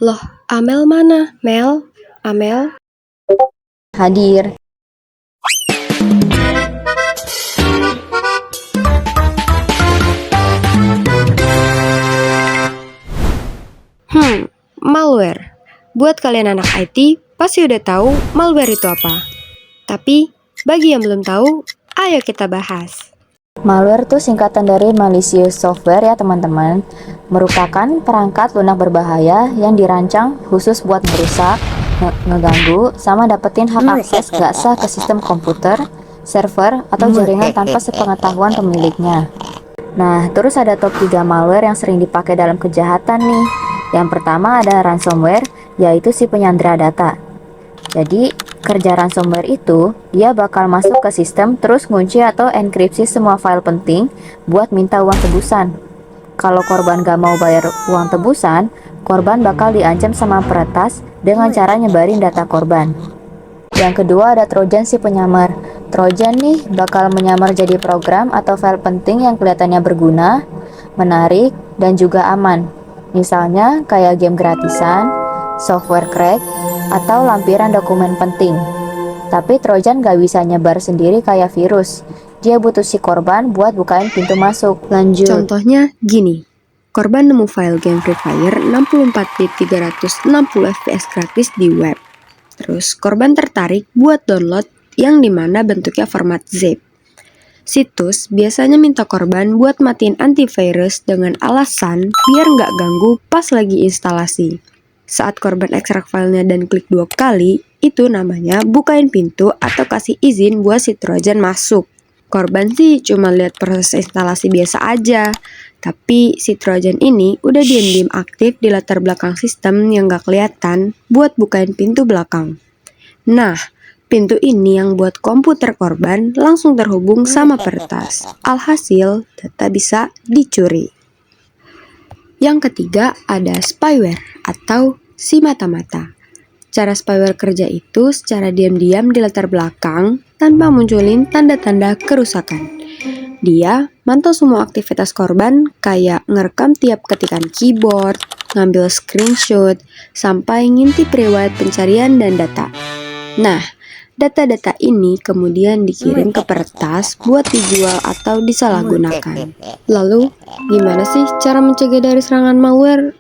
Loh, Amel mana? Mel? Amel? Hadir. Malware. Buat kalian anak IT, pasti udah tahu malware itu apa. Tapi, bagi yang belum tahu, ayo kita bahas. Malware itu singkatan dari malicious software ya teman-teman. Merupakan perangkat lunak berbahaya yang dirancang khusus buat merusak, ngeganggu, sama dapetin hak akses gak sah ke sistem komputer, server, atau jaringan tanpa sepengetahuan pemiliknya. Nah, terus ada top 3 malware yang sering dipakai dalam kejahatan nih. Yang pertama ada ransomware, yaitu si penyandera data. Jadi, kerja ransomware itu, dia bakal masuk ke sistem terus ngunci atau enkripsi semua file penting buat minta uang tebusan. Kalau korban gak mau bayar uang tebusan, korban bakal diancam sama peretas dengan cara nyebarin data korban. Yang kedua ada Trojan si penyamar. Trojan nih bakal menyamar jadi program atau file penting yang kelihatannya berguna, menarik, dan juga aman. Misalnya kayak game gratisan, software crack, atau lampiran dokumen penting. Tapi Trojan gak bisa nyebar sendiri kayak virus. Dia butuh si korban buat bukain pintu masuk. Lanjut. Contohnya gini. Korban nemu file game Free Fire 64-bit 360 fps gratis di web. Terus korban tertarik buat download yang dimana bentuknya format zip. Situs biasanya minta korban buat matiin antivirus dengan alasan biar nggak ganggu pas lagi instalasi. Saat korban ekstrak filenya dan klik 2 kali, itu namanya bukain pintu atau kasih izin buat si Trojan masuk. Korban sih cuma lihat proses instalasi biasa aja, tapi si Trojan ini udah diam-diam aktif di latar belakang sistem yang gak kelihatan buat bukain pintu belakang. Nah, pintu ini yang buat komputer korban langsung terhubung sama peretas. Alhasil, data bisa dicuri. Yang ketiga ada spyware atau si mata-mata. Cara spyware kerja itu secara diam-diam di latar belakang tanpa munculin tanda-tanda kerusakan. Dia mantau semua aktivitas korban kayak ngerekam tiap ketikan keyboard, ngambil screenshot, sampai ngintip riwayat pencarian dan data. Nah, data-data ini kemudian dikirim ke peretas buat dijual atau disalahgunakan. Lalu, gimana sih cara mencegah dari serangan malware?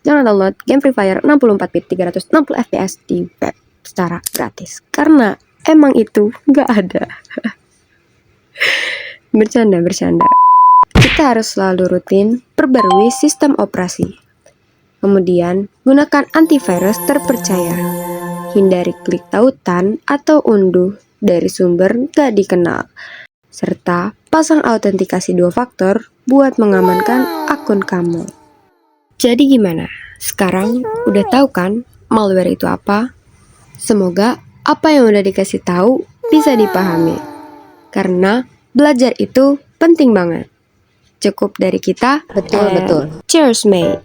Jangan download game Free Fire 64-bit 360 fps di web secara gratis. Karena emang itu nggak ada. Bercanda. Kita harus selalu rutin perbarui sistem operasi. Kemudian, gunakan antivirus terpercaya. Hindari klik tautan atau unduh dari sumber nggak dikenal. Serta pasang autentikasi 2 faktor buat mengamankan akun kamu. Jadi gimana? Sekarang udah tahu kan malware itu apa? Semoga apa yang udah dikasih tahu bisa dipahami. Karena belajar itu penting banget. Cukup dari kita. Betul. Cheers, mate.